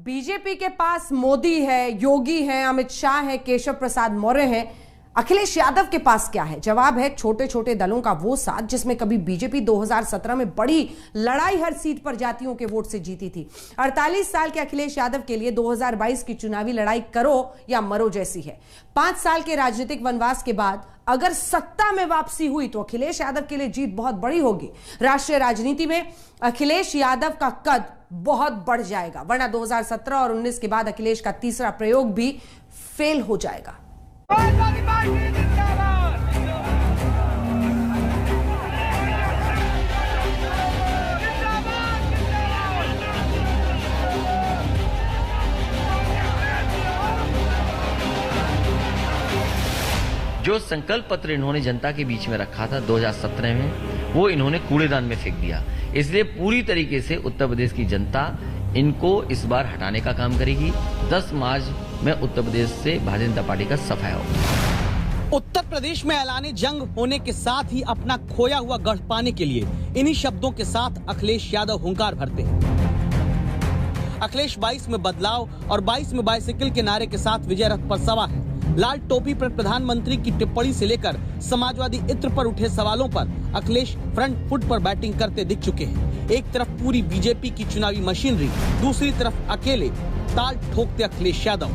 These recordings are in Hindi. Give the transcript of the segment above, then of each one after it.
बीजेपी के पास मोदी है, योगी है, अमित शाह है, केशव प्रसाद मौर्य है, अखिलेश यादव के पास क्या है? जवाब है छोटे छोटे दलों का वो साथ जिसमें कभी बीजेपी 2017 में बड़ी लड़ाई हर सीट पर जातियों के वोट से जीती थी। 48 साल के अखिलेश यादव के लिए 2022 की चुनावी लड़ाई करो या मरो जैसी है। 5 साल के राजनीतिक वनवास के बाद अगर सत्ता में वापसी हुई तो अखिलेश यादव के लिए जीत बहुत बड़ी होगी। राष्ट्रीय राजनीति में अखिलेश यादव का कद बहुत बढ़ जाएगा, वरना 2017 और 19 के बाद अखिलेश का तीसरा प्रयोग भी फेल हो जाएगा। जो संकल्प पत्र इन्होंने जनता के बीच में रखा था 2017 में, वो इन्होंने कूड़ेदान में फेंक दिया। इसलिए पूरी तरीके से उत्तर प्रदेश की जनता इनको इस बार हटाने का काम करेगी। 10 मार्च में उत्तर प्रदेश से भारतीय जनता पार्टी का सफाया होगा। उत्तर प्रदेश में ऐलाने जंग होने के साथ ही अपना खोया हुआ गढ़ पाने के लिए इन्हीं शब्दों के साथ अखिलेश यादव हुंकार भरते हैं। अखिलेश 22 में बदलाव और 22 में बाइसिकल के नारे के साथ विजय रथ पर सवार है। लाल टोपी पर प्रधानमंत्री की टिप्पणी से लेकर समाजवादी इत्र पर उठे सवालों पर अखिलेश फ्रंट फुट पर बैटिंग करते दिख चुके हैं। एक तरफ पूरी बीजेपी की चुनावी मशीनरी, दूसरी तरफ अकेले ताल ठोकते अखिलेश यादव।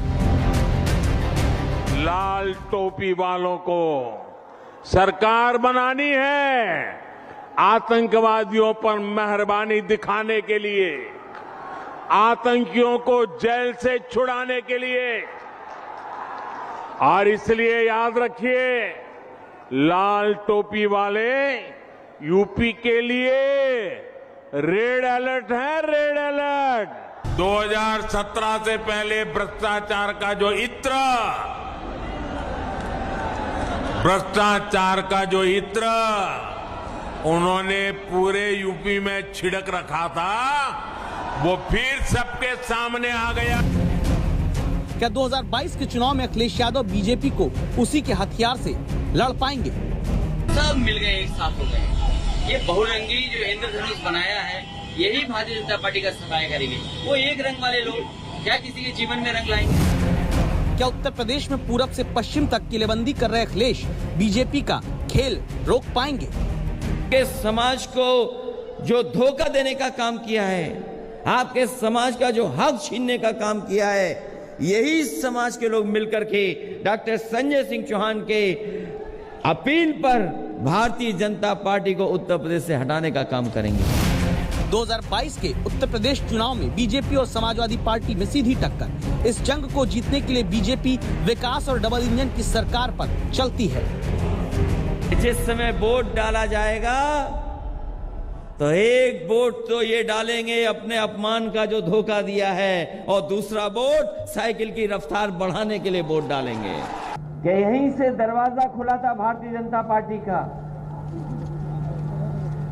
लाल टोपी वालों को सरकार बनानी है, आतंकवादियों पर मेहरबानी दिखाने के लिए, आतंकियों को जेल से छुड़ाने के लिए। और इसलिए याद रखिए, लाल टोपी वाले यूपी के लिए रेड अलर्ट है, रेड अलर्ट। 2017 से पहले भ्रष्टाचार का जो इत्र उन्होंने पूरे यूपी में छिड़क रखा था, वो फिर सबके सामने आ गया। क्या 2022 के चुनाव में अखिलेश यादव बीजेपी को उसी के हथियार से लड़ पाएंगे? सब मिल गए, एक साथ हो गए। ये बहुरंगी जो इंद्रधनुष बनाया है, यही भारतीय जनता पार्टी का सफाया करेंगे। वो एक रंग वाले लोग क्या किसी के जीवन में रंग लाएंगे? क्या उत्तर प्रदेश में पूरब से पश्चिम तक किलेबंदी कर रहे अखिलेश बीजेपी का खेल रोक पाएंगे? के समाज को जो धोखा देने का काम किया है, आपके समाज का जो हक छीनने का काम किया है, यही समाज के लोग मिलकर के डॉक्टर संजय सिंह चौहान के अपील पर भारतीय जनता पार्टी को उत्तर प्रदेश से हटाने का काम करेंगे। 2022 के उत्तर प्रदेश चुनाव में बीजेपी और समाजवादी पार्टी में सीधी टक्कर। इस जंग को जीतने के लिए बीजेपी विकास और डबल इंजन की सरकार पर चलती है। जिस समय वोट डाला जाएगा तो एक वोट तो ये डालेंगे अपने अपमान का जो धोखा दिया है, और दूसरा वोट साइकिल की रफ्तार बढ़ाने के लिए वोट डालेंगे। कि यहीं से दरवाजा खुला था भारतीय जनता पार्टी का,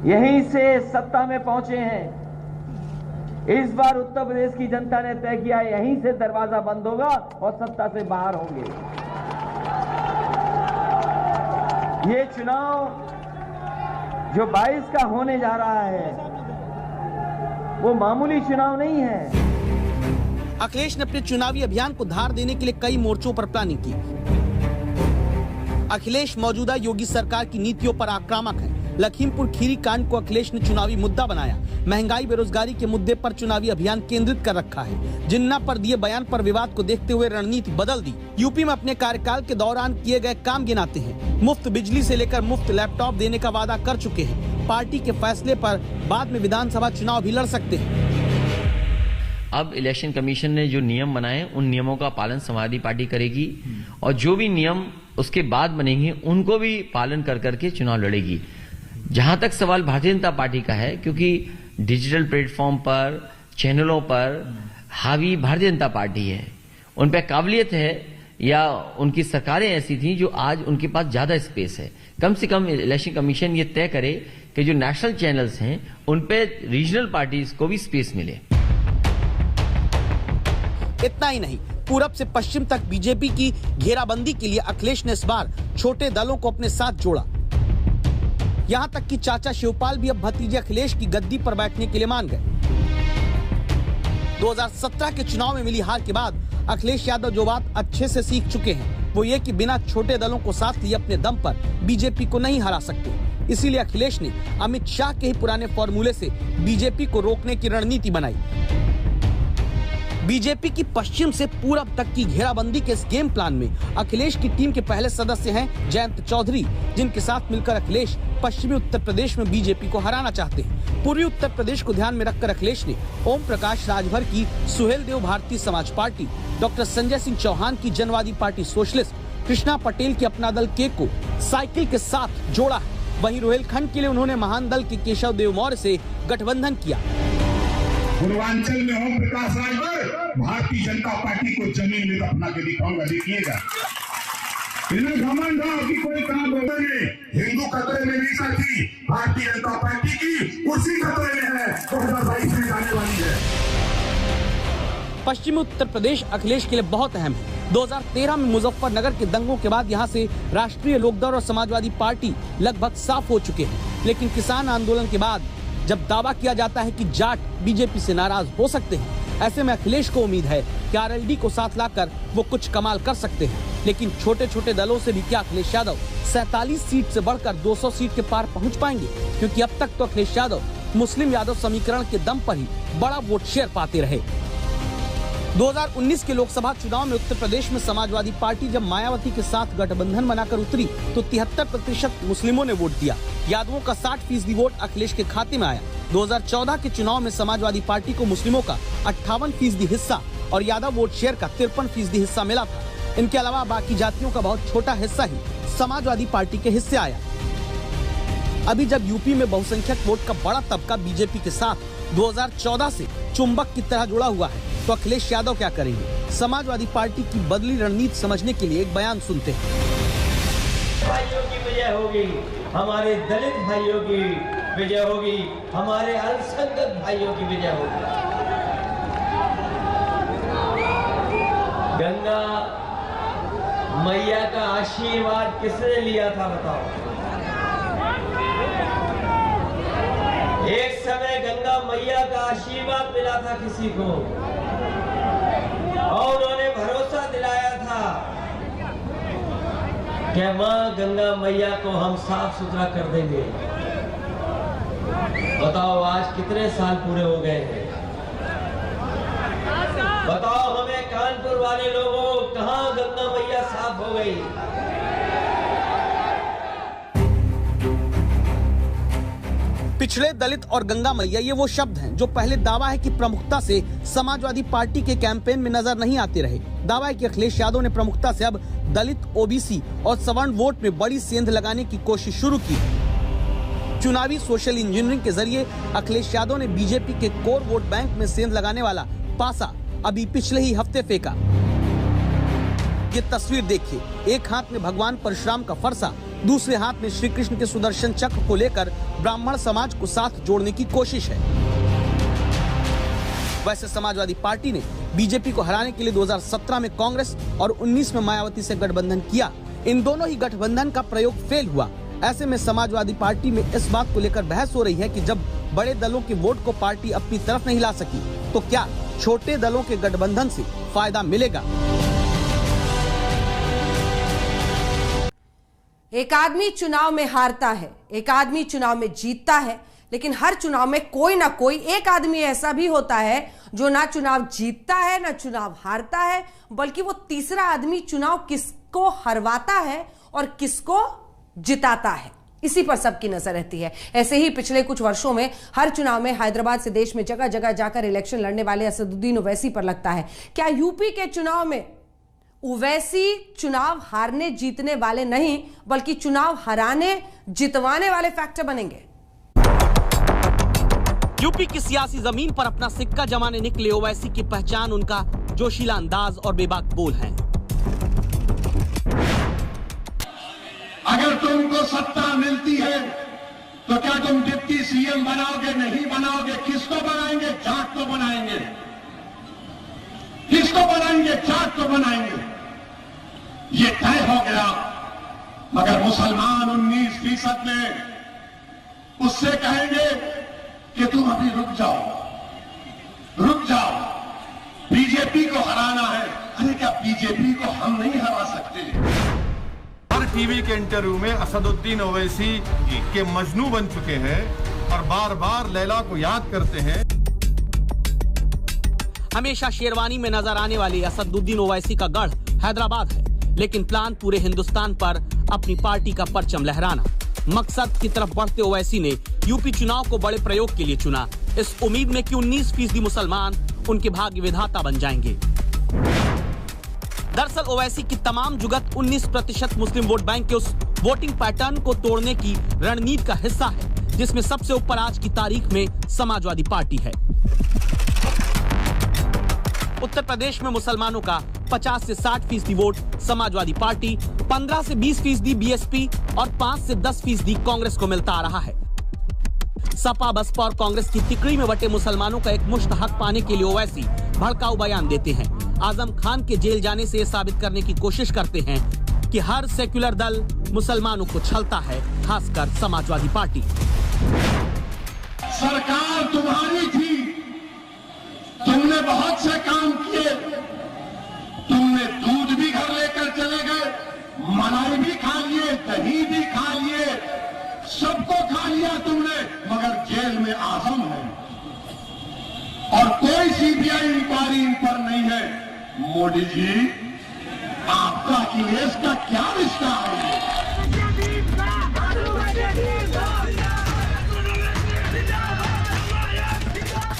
यहीं से सत्ता में पहुंचे हैं। इस बार उत्तर प्रदेश की जनता ने तय किया, यहीं से दरवाजा बंद होगा और सत्ता से बाहर होंगे। ये चुनाव जो 22 का होने जा रहा है, वो मामूली चुनाव नहीं है। अखिलेश ने अपने चुनावी अभियान को धार देने के लिए कई मोर्चों पर प्लानिंग की। अखिलेश मौजूदा योगी सरकार की नीतियों पर आक्रामक है। लखीमपुर खीरी कांड को अखिलेश ने चुनावी मुद्दा बनाया। महंगाई बेरोजगारी के मुद्दे पर चुनावी अभियान केंद्रित कर रखा है। जिन्ना पर दिए बयान पर विवाद को देखते हुए रणनीति बदल दी। यूपी में अपने कार्यकाल के दौरान किए गए काम गिनाते हैं। मुफ्त बिजली से लेकर मुफ्त लैपटॉप देने का वादा कर चुके हैं। पार्टी के फैसले पर बाद में विधानसभा चुनाव भी लड़ सकते हैं। अब इलेक्शन कमीशन ने जो नियम बनाए, उन नियमों का पालन समाजवादी पार्टी करेगी, और जो भी नियम उसके बाद बनेंगे उनको भी पालन कर करके चुनाव लड़ेगी। जहां तक सवाल भारतीय जनता पार्टी का है, क्योंकि डिजिटल प्लेटफॉर्म पर, चैनलों पर हावी भारतीय जनता पार्टी है, उन पर काबिलियत है, या उनकी सरकारें ऐसी थी जो आज उनके पास ज्यादा स्पेस है। कम से कम इलेक्शन कमीशन ये तय करे कि जो नेशनल चैनल्स हैं उन पे रीजनल पार्टीज को भी स्पेस मिले। इतना ही नहीं, पूरब से पश्चिम तक बीजेपी की घेराबंदी के लिए अखिलेश ने इस बार छोटे दलों को अपने साथ जोड़ा। यहां तक कि चाचा शिवपाल भी अब भतीजे अखिलेश की गद्दी पर बैठने के लिए मान गए। 2017 के चुनाव में मिली हार के बाद अखिलेश यादव जो बात अच्छे से सीख चुके हैं वो ये कि बिना छोटे दलों को साथ लिए अपने दम पर बीजेपी को नहीं हरा सकते। इसीलिए अखिलेश ने अमित शाह के ही पुराने फॉर्मूले से बीजेपी को रोकने की रणनीति बनाई। बीजेपी की पश्चिम से पूरब तक की घेराबंदी के इस गेम प्लान में अखिलेश की टीम के पहले सदस्य हैं जयंत चौधरी, जिनके साथ मिलकर अखिलेश पश्चिमी उत्तर प्रदेश में बीजेपी को हराना चाहते हैं। पूर्वी उत्तर प्रदेश को ध्यान में रखकर अखिलेश ने ओम प्रकाश राजभर की सुहेल देव भारतीय समाज पार्टी, डॉक्टर संजय सिंह चौहान की जनवादी पार्टी सोशलिस्ट, कृष्णा पटेल की अपना दल के को साइकिल के साथ जोड़ा है। वहीं रोहिलखंड के लिए उन्होंने महान दल के केशव देव मौर्य से गठबंधन किया। पूर्वांचल में ओम प्रकाश राजभर भारतीय जनता पार्टी को जमीन में दफना के दिखाऊंगा, देखिएगा। इन्हें घमंड हो कि कोई काम बोले हिंदू खतरे में नहीं साथी, भारतीय जनता पार्टी की कुर्सी खतरे में है, 2022 में जाने वाली है। पश्चिमी उत्तर प्रदेश अखिलेश के लिए बहुत अहम है। 2013 में मुजफ्फरनगर के दंगों के बाद यहां से राष्ट्रीय लोकदल और समाजवादी पार्टी लगभग साफ हो चुके हैं, लेकिन किसान आंदोलन के बाद जब दावा किया जाता है कि जाट बीजेपी से नाराज हो सकते हैं, ऐसे में अखिलेश को उम्मीद है कि आरएलडी को साथ लाकर वो कुछ कमाल कर सकते हैं। लेकिन छोटे छोटे दलों से भी क्या अखिलेश यादव 47 सीट से बढ़कर 200 सीट के पार पहुंच पाएंगे? क्योंकि अब तक तो अखिलेश यादव मुस्लिम यादव समीकरण के दम पर ही बड़ा वोट शेयर पाते रहे। 2019 के लोकसभा चुनाव में उत्तर प्रदेश में समाजवादी पार्टी जब मायावती के साथ गठबंधन बनाकर उतरी तो 73% मुस्लिमों ने वोट दिया। यादवों का 60% वोट अखिलेश के खाते में आया। 2014 के चुनाव में समाजवादी पार्टी को मुस्लिमों का 58% हिस्सा और यादव वोट शेयर का 53% हिस्सा मिला था। इनके अलावा बाकी जातियों का बहुत छोटा हिस्सा ही समाजवादी पार्टी के हिस्से आया। अभी जब यूपी में बहुसंख्यक वोट का बड़ा तबका बीजेपी के साथ 2014 से चुंबक की तरह जुड़ा हुआ है, तो अखिलेश यादव क्या करेंगे? समाजवादी पार्टी की बदली रणनीति समझने के लिए एक बयान सुनते हैं। भाइयों की विजय होगी, हमारे दलित भाइयों की विजय होगी, हमारे अल्पसंख्यक भाइयों की विजय होगी। गंगा मैया का आशीर्वाद किसने लिया था बताओ? एक समय गंगा मैया का आशीर्वाद मिला था किसी को और उन्होंने भरोसा दिलाया था कि मां गंगा मैया को हम साफ सुथरा कर देंगे। बताओ आज कितने साल पूरे हो गए हैं? बताओ हमें कानपुर वाले लोगों, कहां गंगा मैया साफ हो गई? पिछड़े, दलित और गंगा मैया ये वो शब्द हैं जो पहले दावा है कि प्रमुखता से समाजवादी पार्टी के कैंपेन में नजर नहीं आते रहे। दावा है कि अखिलेश यादव ने प्रमुखता से अब दलित, ओबीसी और सवर्ण वोट में बड़ी सेंध लगाने की कोशिश शुरू की। चुनावी सोशल इंजीनियरिंग के जरिए अखिलेश यादव ने बीजेपी के कोर वोट बैंक में सेंध लगाने वाला पासा अभी पिछले ही हफ्ते फेंका। ये तस्वीर देखिए, एक हाथ में भगवान परशुराम का फरसा, दूसरे हाथ में श्री कृष्ण के सुदर्शन चक्र को लेकर ब्राह्मण समाज को साथ जोड़ने की कोशिश है। वैसे समाजवादी पार्टी ने बीजेपी को हराने के लिए 2017 में कांग्रेस और 19 में मायावती से गठबंधन किया। इन दोनों ही गठबंधन का प्रयोग फेल हुआ। ऐसे में समाजवादी पार्टी में इस बात को लेकर बहस हो रही है कि जब बड़े दलों के वोट को पार्टी अपनी तरफ नहीं ला सकी तो क्या छोटे दलों के गठबंधन से फायदा मिलेगा? एक आदमी चुनाव में हारता है, एक आदमी चुनाव में जीतता है, लेकिन हर चुनाव में कोई ना कोई एक आदमी ऐसा भी होता है जो ना चुनाव जीतता है ना चुनाव हारता है, बल्कि वो तीसरा आदमी चुनाव किसको हरवाता है और किसको जिताता है, इसी पर सबकी नजर रहती है। ऐसे ही पिछले कुछ वर्षों में हर चुनाव में हैदराबाद से देश में जगह जगह जाकर इलेक्शन लड़ने वाले असदुद्दीन ओवैसी पर लगता है। क्या यूपी के चुनाव में ओवैसी चुनाव हारने जीतने वाले नहीं बल्कि चुनाव हराने जितवाने वाले फैक्टर बनेंगे? यूपी की सियासी जमीन पर अपना सिक्का जमाने निकले ओवैसी की पहचान उनका जोशीला अंदाज और बेबाक बोल है। अगर तुमको सत्ता मिलती है तो क्या तुम डिप्टी सीएम बनाओगे? नहीं बनाओगे। किसको बनाएंगे? जाट को बनाएंगे। किसको बनाएंगे? जाट को बनाएंगे। ये तय हो गया। मगर मुसलमान 19% में उससे कहेंगे कि तुम अभी रुक जाओ, रुक जाओ। बीजेपी को हम नहीं हरा सकते। हर टीवी के इंटरव्यू में असदुद्दीन ओवैसी के मजनू बन चुके हैं और बार बार लैला को याद करते हैं। हमेशा शेरवानी में नजर आने वाले असदुद्दीन ओवैसी का गढ़ हैदराबाद है, लेकिन प्लान पूरे हिंदुस्तान पर अपनी पार्टी का परचम लहराना। मकसद की तरफ बढ़ते ओवैसी ने यूपी चुनाव को बड़े प्रयोग के लिए चुना, इस उम्मीद में कि 19% मुसलमान उनके भाग्य विधाता बन जाएंगे। दरअसल ओवैसी की तमाम जुगत 19% मुस्लिम वोट बैंक के उस वोटिंग पैटर्न को तोड़ने की रणनीति का हिस्सा है, जिसमें सबसे ऊपर आज की तारीख में समाजवादी पार्टी है। उत्तर प्रदेश में मुसलमानों का 50 से 60% वोट समाजवादी पार्टी, 15 से 20% बीएसपी और 5 से 10% कांग्रेस को मिलता आ रहा है। सपा, बसपा और कांग्रेस की तिकड़ी में बटे मुसलमानों का एक मुश्त हक पाने के लिए ओवैसी भड़काऊ बयान देते हैं। आजम खान के जेल जाने से साबित करने की कोशिश करते हैं कि हर सेक्युलर दल मुसलमानों को छलता है, खासकर समाजवादी पार्टी। सरकार तुम्हारी थी, तुमने बहुत से काम किए, तुमने दूध भी घर लेकर चले गए, मलाई भी खा लिए, दही भी खा लिए, सबको खा लिया तुमने, मगर जेल में आजम है और कोई सीबीआई इंक्वायरी इन पर नहीं है। मोदी जी, आपका अखिलेश का क्या रिश्ता है?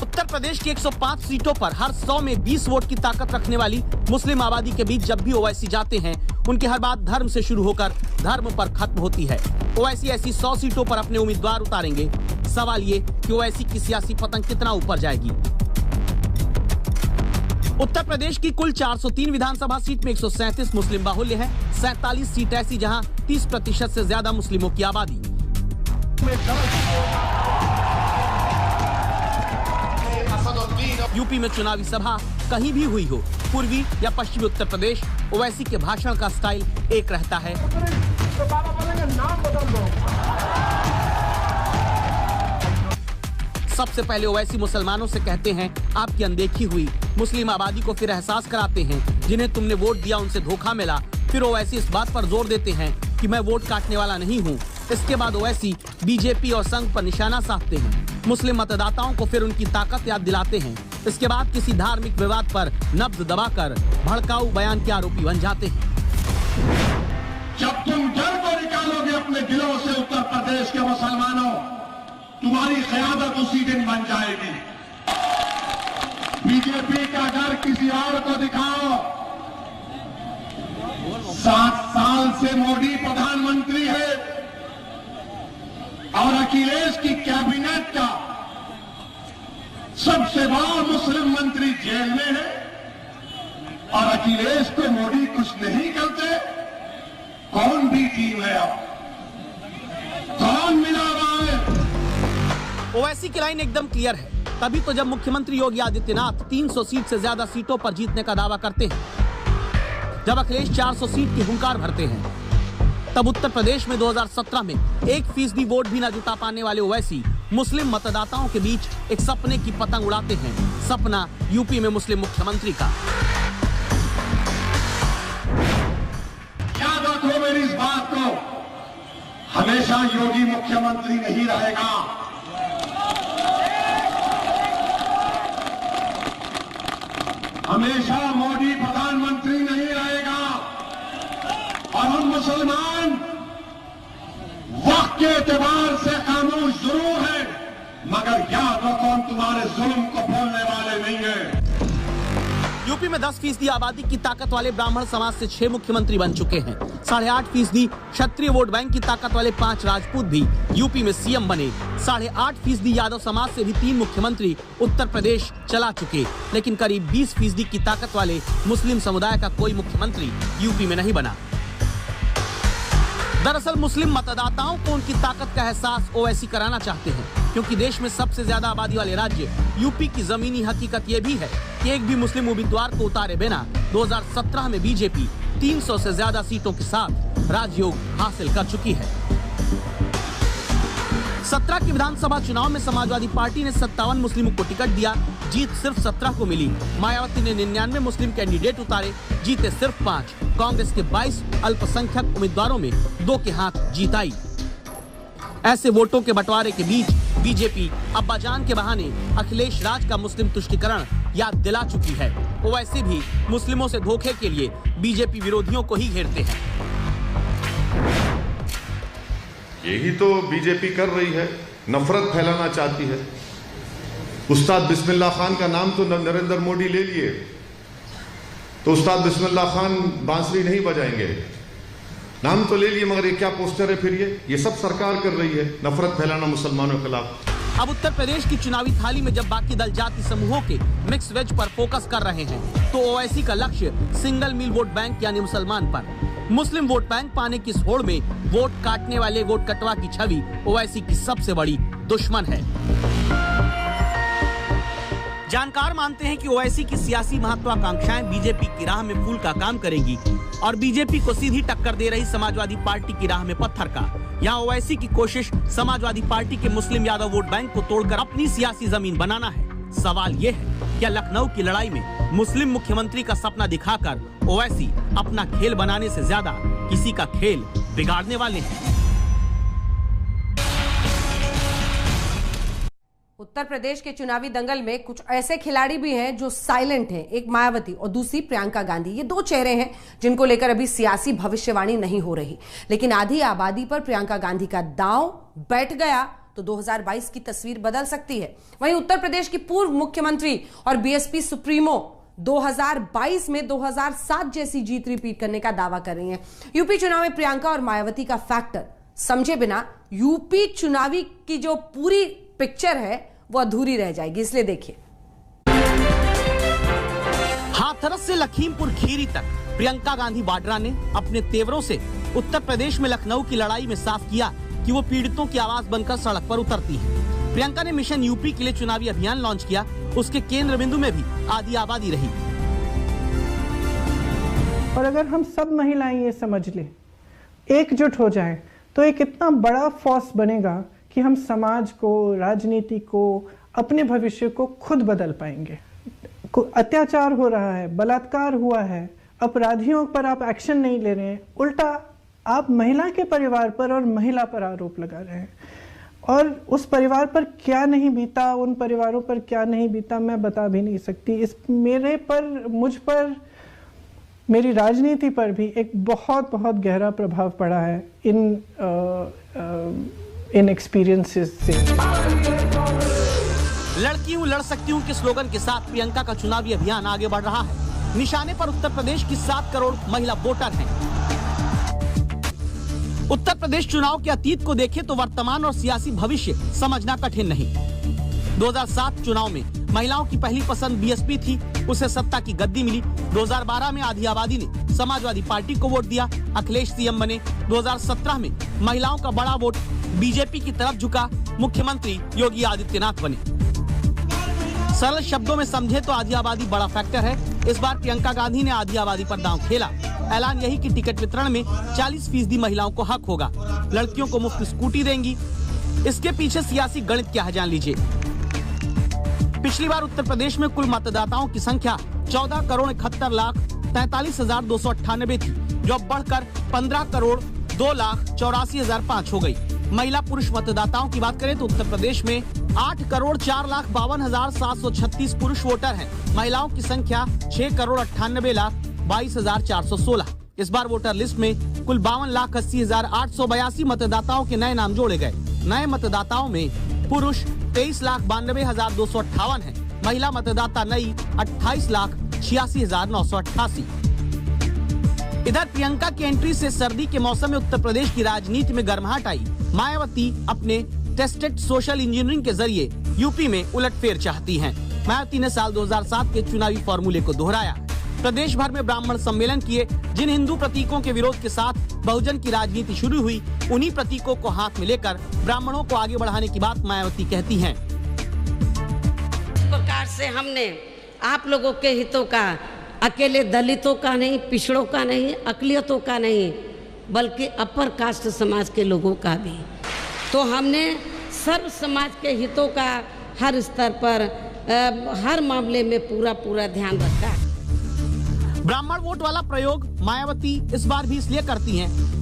उत्तर प्रदेश की 105 सीटों पर हर 100 में 20 वोट की ताकत रखने वाली मुस्लिम आबादी के बीच जब भी ओवैसी जाते हैं, उनकी हर बात धर्म से शुरू होकर धर्म पर खत्म होती है। ओवैसी ऐसी 100 सीटों पर अपने उम्मीदवार उतारेंगे। सवाल ये कि ओवैसी की सियासी पतंग कितना ऊपर जाएगी। उत्तर प्रदेश की कुल 403 विधानसभा सीट में 137 मुस्लिम बाहुल्य है, 47 सीट ऐसी जहां 30% से ज्यादा मुस्लिमों की आबादी। यूपी में चुनावी सभा कहीं भी हुई हो, पूर्वी या पश्चिमी उत्तर प्रदेश, ओवैसी के भाषण का स्टाइल एक रहता है। सबसे पहले ओवैसी मुसलमानों से कहते हैं आपकी अनदेखी हुई, मुस्लिम आबादी को फिर एहसास कराते हैं जिन्हें तुमने वोट दिया उनसे धोखा मिला। फिर ओवैसी इस बात पर जोर देते हैं कि मैं वोट काटने वाला नहीं हूं। इसके बाद ओवैसी बीजेपी और संघ पर निशाना साधते हैं, मुस्लिम मतदाताओं को फिर उनकी ताकत याद दिलाते हैं। इसके बाद किसी धार्मिक विवाद पर नब्ज दबाकर भड़काऊ बयान के आरोपी बन जाते हैं। जब तुम डर को निकालोगे अपने दिलों से उत्तर प्रदेश के मुसलमानों, तुम्हारी क़यादत उसी दिन बन जाएगी। बीजेपी का डर किसी और को दिखाओ। 7 साल से मोदी प्रधानमंत्री है और अखिलेश की कैबिनेट का सबसे बड़ा मुस्लिम मंत्री जेल में है और अखिलेश को मोदी कुछ नहीं करते। कौन भी टीम है, अब कौन मिला हुआ है? ओवैसी की लाइन एकदम क्लियर है। तभी तो जब मुख्यमंत्री योगी आदित्यनाथ 300 सीट से ज्यादा सीटों पर जीतने का दावा करते हैं, जब अखिलेश 400 सीट की हुंकार भरते हैं, तब उत्तर प्रदेश में 2017 में 1% वोट भी न जुटा पाने वाले ओवैसी मुस्लिम मतदाताओं के बीच एक सपने की पतंग उड़ाते हैं। सपना यूपी में मुस्लिम मुख्यमंत्री का। याद रखो मेरी इस बात को, हमेशा योगी मुख्यमंत्री नहीं रहेगा। हमेशा मोदी प्रधानमंत्री नहीं रहेगा और हम मुसलमान वक्त के एतबार से खामोश जरूर है, मगर याद रखो हम तुम्हारे जुल्म को भूलने वाले नहीं हैं। यूपी में 10% आबादी की ताकत वाले ब्राह्मण समाज से 6 मुख्यमंत्री बन चुके हैं। 8.5% क्षत्रिय वोट बैंक की ताकत वाले 5 राजपूत भी यूपी में सीएम बने। 8.5% यादव समाज से भी 3 मुख्यमंत्री उत्तर प्रदेश चला चुके, लेकिन करीब 20% की ताकत वाले मुस्लिम समुदाय का कोई मुख्यमंत्री यूपी में नहीं बना। दरअसल मुस्लिम मतदाताओं को उनकी ताकत का एहसास ओवैसी कराना चाहते हैं, क्योंकि देश में सबसे ज्यादा आबादी वाले राज्य यूपी की जमीनी हकीकत ये भी है कि एक भी मुस्लिम उम्मीदवार को उतारे बिना 2017 में बीजेपी 300 से ज्यादा सीटों के साथ राजयोग हासिल कर चुकी है। 17 के विधानसभा चुनाव में समाजवादी पार्टी ने 57 मुस्लिमों को टिकट दिया, जीत सिर्फ 17 को मिली। मायावती ने 99 मुस्लिम कैंडिडेट उतारे, जीते सिर्फ 5। कांग्रेस के 22 अल्पसंख्यक उम्मीदवारों में 2 के हाथ जीत आई। ऐसे वोटों के बंटवारे के बीच बीजेपी अब्बाजान के बहाने अखिलेश राज का मुस्लिम तुष्टीकरण याद दिला चुकी है। ओवैसी भी मुस्लिमों से धोखे के लिए बीजेपी विरोधियों को ही घेरते हैं। यही तो बीजेपी कर रही है, नफरत फैलाना चाहती है। उस्ताद बिस्मिल्लाह खान का नाम तो नरेंद्र मोदी ले लिए, तो उस्ताद बिस्मिल्लाह खान बांसुरी नहीं बजाएंगे। नाम तो ले लिए, मगर ये क्या पोस्टर है फिर? ये सब सरकार कर रही है, नफरत फैलाना मुसलमानों के खिलाफ। अब उत्तर प्रदेश की चुनावी थाली में जब बाकी दल जाति समूहों के मिक्स वेज पर फोकस कर रहे हैं, तो ओवैसी का लक्ष्य सिंगल मील वोट बैंक यानी मुसलमान पर। मुस्लिम वोट बैंक पाने की इस होड़ में वोट काटने वाले वोट कटवा की छवि ओवैसी की सबसे बड़ी दुश्मन है। जानकार मानते हैं कि ओवैसी की सियासी महत्वाकांक्षाएं बीजेपी की राह में फूल का काम करेंगी और बीजेपी को सीधी टक्कर दे रही समाजवादी पार्टी की राह में पत्थर का। यहाँ ओवैसी की कोशिश समाजवादी पार्टी के मुस्लिम यादव वोट बैंक को तोड़कर अपनी सियासी जमीन बनाना है। सवाल ये है, क्या लखनऊ की लड़ाई में मुस्लिम मुख्यमंत्री का सपना दिखाकर ओवैसी अपना खेल बनाने से ज्यादा किसी का खेल बिगाड़ने वाले हैं? उत्तर प्रदेश के चुनावी दंगल में कुछ ऐसे खिलाड़ी भी हैं जो साइलेंट हैं। एक मायावती और दूसरी प्रियंका गांधी। ये 2 चेहरे हैं जिनको लेकर अभी सियासी भविष्यवाणी नहीं हो रही, लेकिन आधी आबादी पर प्रियंका गांधी का दांव बैठ गया तो 2022 की तस्वीर बदल सकती है। वहीं उत्तर प्रदेश की पूर्व मुख्यमंत्री और बीएसपी सुप्रीमो 2022 में 2007 जैसी जीत रिपीट करने का दावा कर रही हैं। यूपी चुनाव में प्रियंका और मायावती का फैक्टर समझे बिना यूपी चुनावी की जो पूरी पिक्चर है वो अधूरी रह जाएगी, इसलिए देखिए। हाथरस से लखीमपुर खीरी तक प्रियंका गांधी वाड्रा ने अपने तेवरों से उत्तर प्रदेश में लखनऊ की लड़ाई में साफ किया कि वो पीड़ितों की आवाज बनकर सड़क पर उतरती हैं। प्रियंका ने मिशन यूपी के लिए चुनावी अभियान लॉन्च किया, उसके केंद्र बिंदु में भी आधी आबादी रही। और अगर हम सब महिलाएं ये समझ लें, एकजुट हो जाएं, तो एक इतना बड़ा फोर्स बनेगा कि हम समाज को, राजनीति को, अपने भविष्य को खुद बदल पाएंगे। अत्याचार हो रहा है, बलात्कार हुआ है, अपराधियों पर आप एक्शन नहीं ले रहे हैं, उल्टा आप महिला के परिवार पर और महिला पर आरोप लगा रहे हैं। और उस परिवार पर क्या नहीं बीता, उन परिवारों पर क्या नहीं बीता, मैं बता भी नहीं सकती। इस मेरे पर, मुझ पर, मेरी राजनीति पर भी एक बहुत बहुत गहरा प्रभाव पड़ा है इन एक्सपीरियंसेस से। लड़की हूं लड़ सकती हूं के स्लोगन के साथ प्रियंका का चुनावी अभियान आगे बढ़ रहा है। निशाने पर उत्तर प्रदेश की 7 करोड़ महिला वोटर हैं। उत्तर प्रदेश चुनाव के अतीत को देखें तो वर्तमान और सियासी भविष्य समझना कठिन नहीं। 2007 चुनाव में महिलाओं की पहली पसंद बीएसपी थी, उसे सत्ता की गद्दी मिली। 2012 में आधी आबादी ने समाजवादी पार्टी को वोट दिया, अखिलेश सीएम बने। 2017 में महिलाओं का बड़ा वोट बीजेपी की तरफ झुका, मुख्यमंत्री योगी आदित्यनाथ बने। सरल शब्दों में समझे तो आधी आबादी बड़ा फैक्टर है। इस बार प्रियंका गांधी ने आधी आबादी पर दांव खेला। ऐलान यही कि टिकट वितरण में 40% महिलाओं को हक होगा, लड़कियों को मुफ्त स्कूटी देंगी। इसके पीछे सियासी गणित क्या है, जान लीजिए। पिछली बार उत्तर प्रदेश में कुल मतदाताओं की संख्या 14 करोड़ 71 लाख 43,298 थी, जो अब बढ़कर 15 करोड़ 2 लाख 84,005 हो गई। महिला पुरुष मतदाताओं की बात करें तो उत्तर प्रदेश में 8 करोड़ 4 लाख 52,736 पुरुष वोटर हैं। महिलाओं की संख्या 6 करोड़ 98 लाख 22,416। इस बार वोटर लिस्ट में कुल 52,80,882 मतदाताओं के नए नाम जोड़े गए। नए मतदाताओं में पुरुष 23,92,258 हैं, महिला मतदाता नई 28,86,988। इधर प्रियंका की एंट्री से सर्दी के मौसम में उत्तर प्रदेश की राजनीति में गर्माहट आई। मायावती अपने टेस्टेड सोशल इंजीनियरिंग के जरिए यूपी में उलटफेर चाहती हैं। मायावती ने साल 2007 के चुनावी फॉर्मूले को दोहराया। प्रदेश भर में ब्राह्मण सम्मेलन किए। जिन हिंदू प्रतीकों के विरोध के साथ बहुजन की राजनीति शुरू हुई, उन्हीं प्रतीकों को हाथ में लेकर ब्राह्मणों को आगे बढ़ाने की बात मायावती कहती हैं। इस प्रकार से हमने आप लोगों के हितों का, अकेले दलितों का नहीं, पिछड़ों का नहीं, अकलियतों का नहीं, बल्कि अपर कास्ट समाज के लोगों का भी, तो हमने सर्व समाज के हितों का हर स्तर पर हर मामले में पूरा ध्यान रखा। ब्राह्मण वोट वाला प्रयोग मायावती इस बार भी इसलिए करती हैं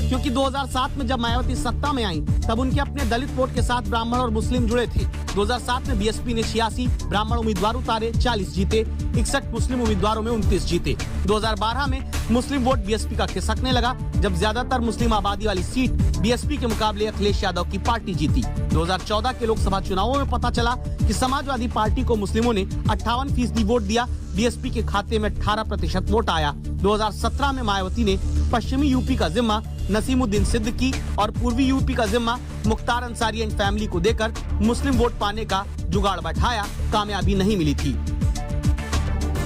क्योंकि 2007 में जब मायावती सत्ता में आई तब उनके अपने दलित वोट के साथ ब्राह्मण और मुस्लिम जुड़े थे। 2007 में बीएसपी ने 86 ब्राह्मण उम्मीदवार उतारे, 40 जीते, 61 मुस्लिम उम्मीदवारों में 29 जीते। 2012 में मुस्लिम वोट बीएसपी का खिसकने लगा जब ज्यादातर मुस्लिम आबादी वाली सीट बीएसपी के मुकाबले अखिलेश यादव की पार्टी जीती। 2014 के लोकसभा चुनावों में पता चला कि समाजवादी पार्टी को मुस्लिमों ने 58% वोट दिया, बीएसपी के खाते में 18% वोट आया। 2017 में मायावती ने पश्चिमी यूपी का जिम्मा नसीमुद्दीन सिद्दीकी और पूर्वी यूपी का जिम्मा मुख्तार अंसारी एंड फैमिली को देकर मुस्लिम वोट पाने का जुगाड़ बैठाया, कामयाबी नहीं मिली थी।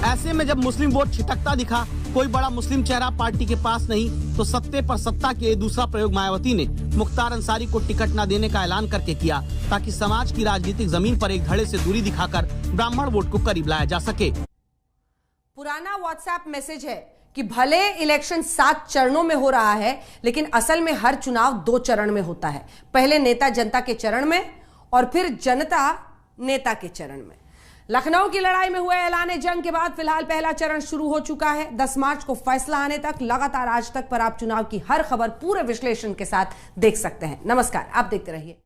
ऐसे में जब मुस्लिम वोट छिटकता दिखा, कोई बड़ा मुस्लिम चेहरा पार्टी के पास नहीं, तो सत्ते पर सत्ता के दूसरा प्रयोग मायावती ने मुख्तार अंसारी को टिकट न देने का ऐलान करके किया ताकि समाज की राजनीतिक जमीन पर एक धड़े से दूरी दिखाकर ब्राह्मण वोट को करीब लाया जा सके। पुराना व्हाट्सएप मैसेज है कि भले इलेक्शन 7 चरणों में हो रहा है, लेकिन असल में हर चुनाव 2 चरण में होता है। पहले नेता जनता के चरण में और फिर जनता नेता के चरण में। लखनऊ की लड़ाई में हुए ऐलान जंग के बाद फिलहाल पहला चरण शुरू हो चुका है। 10 मार्च को फैसला आने तक लगातार आज तक पर आप चुनाव की हर खबर पूरे विश्लेषण के साथ देख सकते हैं। नमस्कार, आप देखते रहिए।